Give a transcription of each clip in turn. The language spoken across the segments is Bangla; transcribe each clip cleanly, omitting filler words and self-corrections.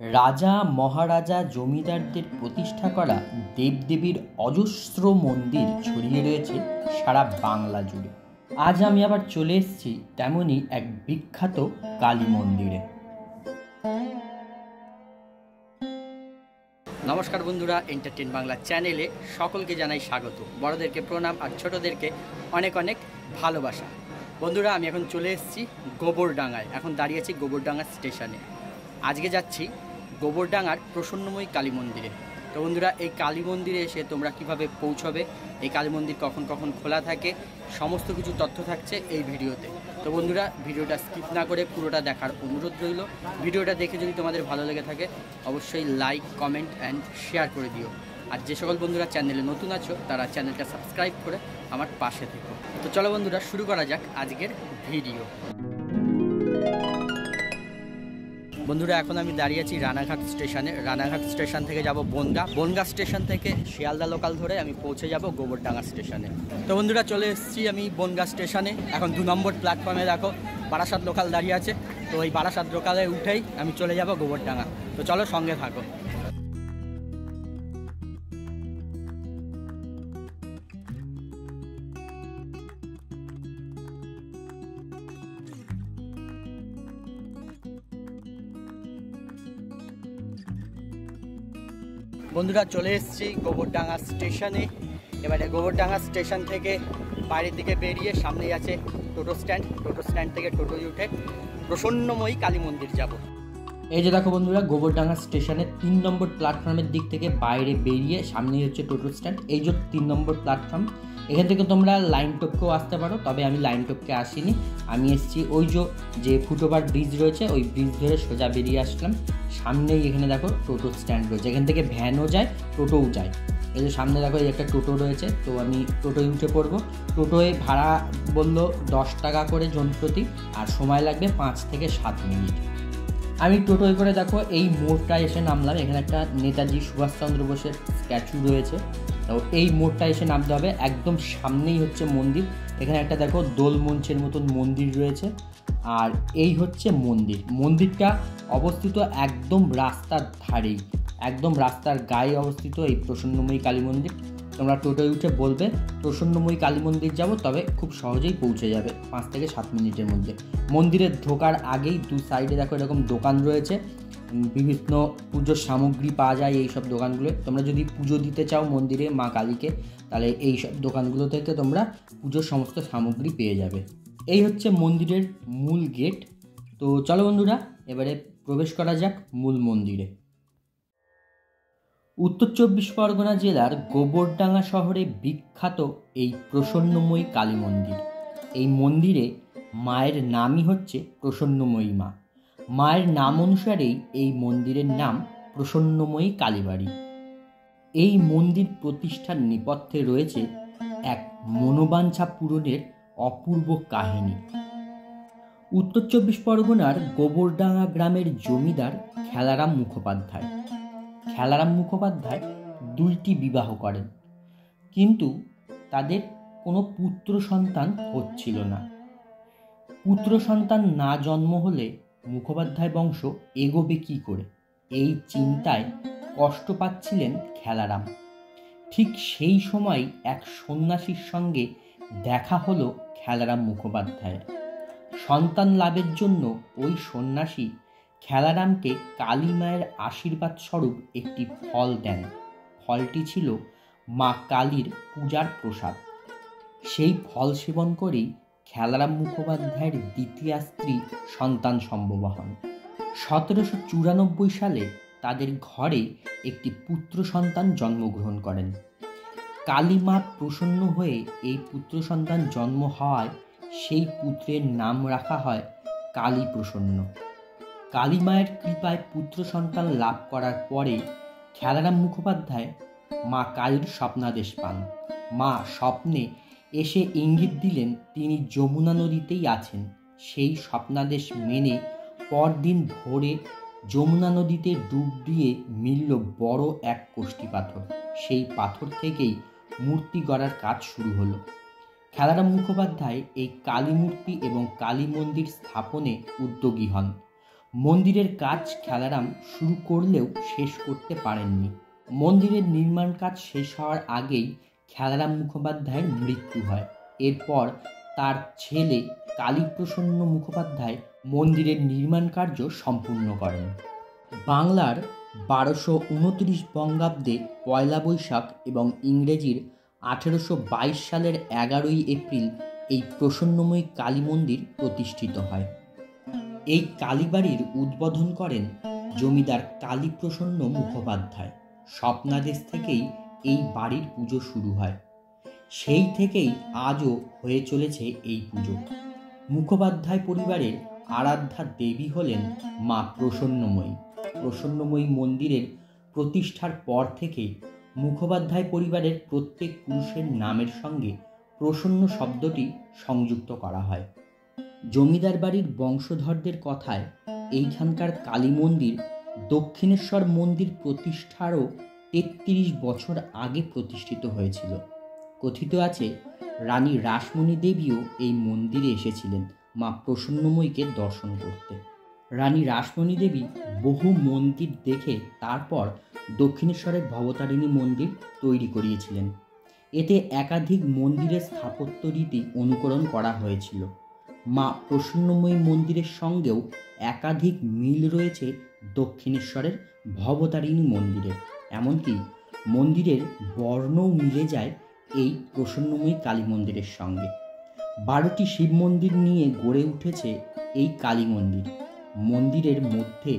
রাজা মহারাজা জমিদারদের প্রতিষ্ঠা করা দেবদেবীর অজস্র মন্দির ছড়িয়ে রয়েছে সারা বাংলা জুড়ে। আজ আমি আবার চলে এসেছি তেমনই এক বিখ্যাত কালী মন্দিরে। নমস্কার বন্ধুরা, এন্টারটেন বাংলা চ্যানেলে সকলকে জানাই স্বাগত। বড়দেরকে প্রণাম আর ছোটদেরকে অনেক অনেক ভালোবাসা। বন্ধুরা, আমি এখন চলে এসেছি গোবরডাঙ্গায়। এখন দাঁড়িয়ে আছি গোবরডাঙ্গা স্টেশনে। আজকে যাচ্ছি গোবরডাঙ্গার প্রসন্নময়ী কালী মন্দিরে। তো বন্ধুরা, এই কালী মন্দিরে এসে তোমরা কিভাবে পৌঁছবে, এই কালী মন্দির কখন কখন খোলা থাকে, সমস্ত কিছু তথ্য থাকছে এই ভিডিওতে। তো বন্ধুরা, ভিডিওটা স্কিপ না করে পুরোটা দেখার অনুরোধ রইল। ভিডিওটা দেখে যদি তোমাদের ভালো লেগে থাকে অবশ্যই লাইক, কমেন্ট অ্যান্ড শেয়ার করে দিও। আর যে সকল বন্ধুরা চ্যানেলে নতুন আছো তারা চ্যানেলটা সাবস্ক্রাইব করে আমার পাশে থেকো। তো চলো বন্ধুরা, শুরু করা যাক আজকের ভিডিও। বন্ধুরা, এখন আমি দাঁড়িয়ে আছি রানাঘাট স্টেশনে। রানাঘাট স্টেশন থেকে যাব বনগা স্টেশন থেকে শিয়ালদা লোকাল ধরে আমি পৌঁছে যাব গোবরডাঙ্গা স্টেশনে। তো বন্ধুরা, চলে এসেছি আমি বনগা স্টেশনে। এখন 2 নম্বর প্ল্যাটফর্মে দেখো বারাসাত লোকাল দাঁড়িয়ে আছে। তো এই বারাসাত লোকালে উঠেই আমি চলে যাব গোবরডাঙ্গা। তো চলো, সঙ্গে থাকো। বন্ধুরা, চলে এসেছি গোবরডাঙ্গা স্টেশনে। এবারে গোবরডাঙ্গা স্টেশন থেকে বাইরের দিকে বেরিয়ে সামনেই আছে টোটো স্ট্যান্ড থেকে টোটোয় উঠে প্রসন্নময়ী কালী মন্দির যাব। এই যে দেখো বন্ধুরা, গোবরডাঙ্গা স্টেশনের 3 নম্বর প্ল্যাটফর্মের দিক থেকে বাইরে বেরিয়ে সামনেই হচ্ছে টোটো স্ট্যান্ড। এই যে 3 নম্বর প্ল্যাটফর্ম, এখান থেকে তোমরা লাইন টপকেও আসতে পারো, তবে আমি লাইন টপকে আসিনি। আমি এসেছি ওই যে ফুটওভার ব্রিজ রয়েছে ওই ব্রিজ ধরে সোজা বেরিয়ে আসলাম। সামনেই এখানে দেখো টোটো স্ট্যান্ড রয়েছে, এখান থেকে ভ্যানও যায়, টোটোও যায়। এই যে সামনে দেখো এই একটা টোটো রয়েছে, তো আমি টোটোয় উঠে পড়বো। টোটোয় ভাড়া বললো 10 টাকা করে জন প্রতি, আর সময় লাগবে 5 থেকে 7 মিনিট। আমি টোটোয় করে দেখো এই মোড়টায় এসে নামলাম। এখানে একটা নেতাজি সুভাষচন্দ্র বোসের স্ট্যাচু রয়েছে, তো এই মোড়টা এসে নামতে হবে। একদম সামনেই হচ্ছে মন্দির। এখানে একটা দেখো দোল মঞ্চের মতন মন্দির রয়েছে, আর এই হচ্ছে মন্দিরটা অবস্থিত একদম রাস্তার ধারেই, একদম রাস্তার গায়ে অবস্থিত এই প্রসন্নময়ী কালী মন্দির। তোমরা টোটোয় উঠে বলবে প্রসন্নময়ী কালী মন্দির যাব, তবে খুব সহজেই পৌঁছে যাবে 5 থেকে 7 মিনিটের মধ্যে। মন্দিরের ঢোকার আগেই 2 সাইডে দেখো এরকম দোকান রয়েছে, বিভিন্ন পুজোর সামগ্রী পাওয়া যায় এই সব দোকানগুলো। তোমরা যদি পুজো দিতে চাও মন্দিরে মা কালীকে, তাহলে এই সব দোকানগুলো থেকে তোমরা পুজোর সমস্ত সামগ্রী পেয়ে যাবে। এই হচ্ছে মন্দিরের মূল গেট। তো চলো বন্ধুরা, এবারে প্রবেশ করা যাক মূল মন্দিরে। উত্তর 24 পরগনা জেলার গোবরডাঙ্গা শহরে বিখ্যাত এই প্রসন্নময়ী কালী মন্দির। এই মন্দিরে মায়ের নামই হচ্ছে প্রসন্নময়ী মা। মায়ের নাম অনুসারেই এই মন্দিরের নাম প্রসন্নময়ী কালীবাড়ি। এই মন্দির প্রতিষ্ঠার নেপথ্যে রয়েছে এক মনোবাঞ্ছা পূরণের অপূর্ব কাহিনী। উত্তর 24 পরগনার গোবরডাঙ্গা গ্রামের জমিদার খেলারাম মুখোপাধ্যায় 2টি বিবাহ করেন, কিন্তু তাদের কোনো পুত্র সন্তান হচ্ছিল না। পুত্র সন্তান না জন্ম হলে মুখোপাধ্যায় বংশ এগোবে কী করে, এই চিন্তায় কষ্ট পাচ্ছিলেন খেলারাম। ঠিক সেই সময় এক সন্ন্যাসীর সঙ্গে দেখা হলো খেলারাম মুখোপাধ্যায়ের। সন্তান লাভের জন্য ওই সন্ন্যাসী খেলারামকে কালী মায়ের আশীর্বাদ স্বরূপ একটি ফল দেন। ফলটি ছিল মা কালীর পূজার প্রসাদ। সেই ফল সেবন করেই খেলারাম মুখোপাধ্যায়ের দ্বিতীয় স্ত্রী সন্তান সম্ভবা হন। 1794 সালে তাদের ঘরে একটি পুত্র সন্তান জন্মগ্রহণ করেন। কালী মা প্রসন্ন হয়ে এই পুত্র সন্তান জন্ম হওয়ায় সেই পুত্রের নাম রাখা হয় কালী প্রসন্ন। কালী মায়ের কৃপায় পুত্র সন্তান লাভ করার পরে খেলারাম মুখোপাধ্যায় মা কালীর স্বপ্নাদেশ পান। মা স্বপ্নে এসে ইঙ্গিত দিলেন তিনি যমুনা নদীতেই আছেন। সেই স্বপ্নাদেশ মেনে পরদিন ভোরে যমুনা নদীতে ডুব দিয়ে মিলল বড় এক কোষ্ঠী পাথর। সেই পাথর থেকেই মূর্তি গড়ার কাজ শুরু হলো। খেলারাম মুখোপাধ্যায় এই কালী মূর্তি এবং কালী মন্দির স্থাপনে উদ্যোগী হন। মন্দিরের কাজ খেলারাম শুরু করলেও শেষ করতে পারেননি। মন্দিরের নির্মাণ কাজ শেষ হওয়ার আগেই খেলারাম মুখোপাধ্যায়ের মৃত্যু হয়। এরপর তার ছেলে কালীপ্রসন্ন মুখোপাধ্যায় মন্দিরের নির্মাণ কার্য সম্পূর্ণ করেন। বাংলার 1229 বঙ্গাব্দে পয়লা বৈশাখ এবং ইংরেজির 1822 সালের 11ই এপ্রিল এই প্রসন্নময়ী কালী মন্দির প্রতিষ্ঠিত হয়। এই কালীবাড়ির উদ্বোধন করেন জমিদার কালীপ্রসন্ন মুখোপাধ্যায়। স্বপ্নাদেশ থেকেই এই বাড়ির পুজো শুরু হয়। সেই থেকেই আজও হয়ে চলেছে এই পুজো। মুখোপাধ্যায় পরিবারের আরাধ্যা দেবী হলেন মা প্রসন্নময়ী। প্রসন্নময়ী মন্দিরের প্রতিষ্ঠার পর থেকে মুখোপাধ্যায় পরিবারের প্রত্যেক পুরুষের নামের সঙ্গে প্রসন্ন শব্দটি সংযুক্ত করা হয়। জমিদার বাড়ির বংশধরদের কথায় এইখানকার কালী মন্দির দক্ষিণেশ্বর মন্দির প্রতিষ্ঠারও 33 বছর আগে প্রতিষ্ঠিত হয়েছিল। কথিত আছে রানী রাসমণি দেবীও এই মন্দিরে এসেছিলেন মা প্রসন্নময়ীকে দর্শন করতে। রানী রাসমণি দেবী বহু মন্দির দেখে তারপর দক্ষিণেশ্বরের ভবতারিণী মন্দির তৈরি করিয়েছিলেন। এতে একাধিক মন্দিরের স্থাপত্য রীতি অনুকরণ করা হয়েছিল। মা প্রসন্নময়ী মন্দিরের সঙ্গেও একাধিক মিল রয়েছে দক্ষিণেশ্বরের ভবতারিণী মন্দিরের। এমনকি মন্দিরের বর্ণও মিলে যায় এই প্রসন্নময়ী কালী মন্দিরের সঙ্গে। 12টি শিব মন্দির নিয়ে গড়ে উঠেছে এই কালী মন্দির। মন্দিরের মধ্যে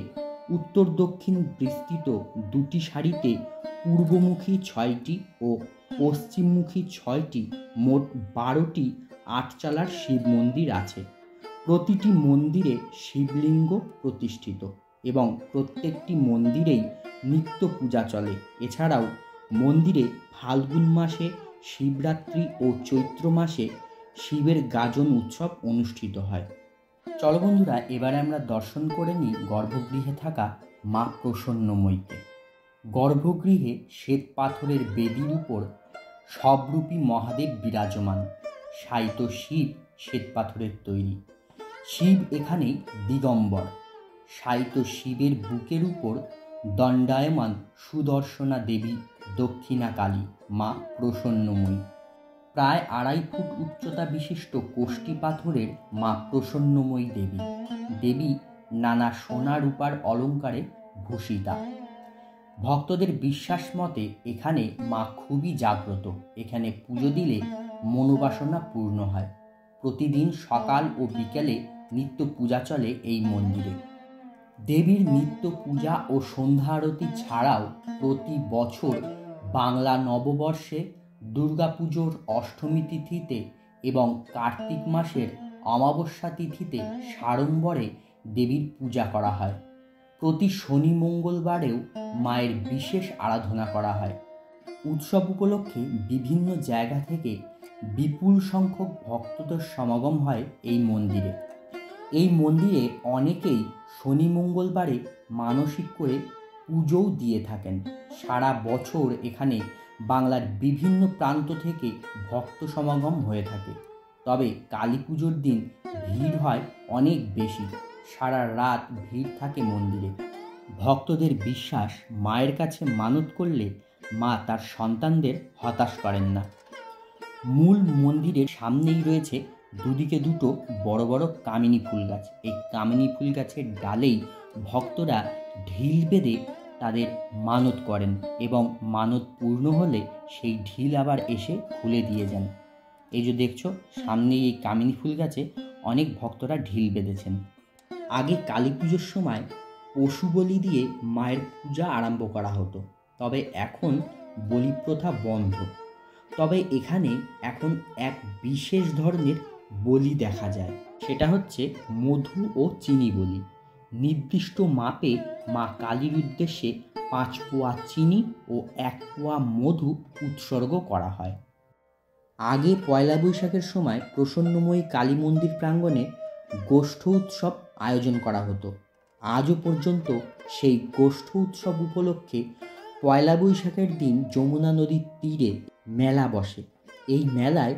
উত্তর দক্ষিণ বিস্তৃত 2টি সারিতে পূর্বমুখী 6টি ও পশ্চিমমুখী 6টি মোট 12টি 8 চালার শিব মন্দির আছে। প্রতিটি মন্দিরে শিবলিঙ্গ প্রতিষ্ঠিত এবং প্রত্যেকটি মন্দিরেই নিত্য পূজা চলে। এছাড়াও মন্দিরে ফাল্গুন মাসে শিবরাত্রি ও চৈত্র মাসে শিবের গাজন উৎসব অনুষ্ঠিত হয়। চলো বন্ধুরা, এবারে আমরা দর্শন করে নিই গর্ভগৃহে থাকা মা প্রসন্নময়ীকে। গর্ভগৃহে শ্বেত পাথরের বেদির উপর সবরূপী মহাদেব বিরাজমান। শায়িত শিব শ্বেত পাথরের তৈরি। শিব এখানে দিগম্বর। শায়িত শিবের বুকের উপর দণ্ডায়মান সুদর্শনা দেবী দক্ষিণা কালী মা প্রসন্নময়ী। প্রায় 2.5 ফুট উচ্চতা বিশিষ্ট কোষ্ঠী পাথরের মা প্রসন্নময়ী দেবী। দেবী নানা সোনা রূপার অলঙ্কারে ভূষিতা। ভক্তদের বিশ্বাস মতে এখানে মা খুবই জাগ্রত। এখানে পুজো দিলে মনোবাসনা পূর্ণ হয়। প্রতিদিন সকাল ও বিকেলে নিত্য পূজা চলে এই মন্দিরে। দেবীর নিত্য পূজা ও সন্ধ্যা আরতি ছাড়াও প্রতি বছর বাংলা নববর্ষে দুর্গাপুজোর অষ্টমী তিথিতে এবং কার্তিক মাসের অমাবস্যা তিথিতে সাড়ম্বরে দেবীর পূজা করা হয়। প্রতি শনি মঙ্গলবারেও মায়ের বিশেষ আরাধনা করা হয়। উৎসব উপলক্ষে বিভিন্ন জায়গা থেকে বিপুল সংখ্যক ভক্তদের সমাগম হয় এই মন্দিরে। এই মন্দিরে অনেকেই শনি মঙ্গলবারে মানসিক করে পুজোও দিয়ে থাকেন। সারা বছর এখানে বাংলার বিভিন্ন প্রান্ত থেকে ভক্ত সমাগম হয়ে থাকে। তবে কালী পুজোর দিন ভিড় হয় অনেক বেশি। সারা রাত ভিড় থাকে মন্দিরে। ভক্তদের বিশ্বাস, মায়ের কাছে মানত করলে মা তার সন্তানদের হতাশ করেন না। মূল মন্দিরের সামনেই রয়েছে দুদিকে 2টো বড় বড় কামিনী ফুল গাছ। এই কামিনী ফুল গাছের ডালেই ভক্তরা ঢিল বেঁধে তাদের মানত করেন এবং মানত পূর্ণ হলে সেই ঢিল আবার এসে খুলে দিয়ে যান। এই যে দেখছো সামনে এই কামিনী ফুল গাছে অনেক ভক্তরা ঢিল বেঁধেছেন। আগে কালী পুজোর সময় পশু বলি দিয়ে মায়ের পূজা আরম্ভ করা হতো, তবে এখন বলি প্রথা বন্ধ। তবে এখানে এখন এক বিশেষ ধরনের বলি দেখা যায়, সেটা হচ্ছে মধু ও চিনি বলি। নির্দিষ্ট মাপে মা কালীর উদ্দেশ্যে 5 পোয়া চিনি ও 1 পোয়া মধু উৎসর্গ করা হয়। আগে পয়লা বৈশাখের সময় প্রসন্নময়ী কালী মন্দির প্রাঙ্গণে গোষ্ঠ উৎসব আয়োজন করা হতো। আজও পর্যন্ত সেই গোষ্ঠ উৎসব উপলক্ষে পয়লা বৈশাখের দিন যমুনা নদীর তীরে মেলা বসে। এই মেলায়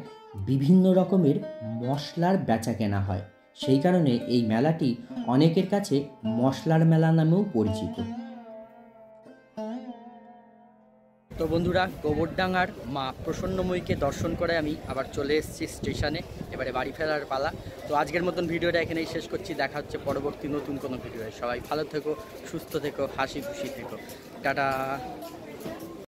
বিভিন্ন রকমের মশলার বেচা কেনা হয়। সেই কারণে এই মেলাটি অনেকের কাছে মশলার মেলা নামেও পরিচিত। তো বন্ধুরা, গোবরডাঙ্গার মা প্রসন্নময়ীকে দর্শন করে আমি আবার চলে এসেছি স্টেশনে, এবারে বাড়ি ফেরার পালা। তো আজকের মতন ভিডিওটা এখানেই শেষ করছি, দেখা হচ্ছে পরবর্তী নতুন কোনো ভিডিও। সবাই ভালো থেকো, সুস্থ থেকো, হাসি খুশি থেকো, টাটা।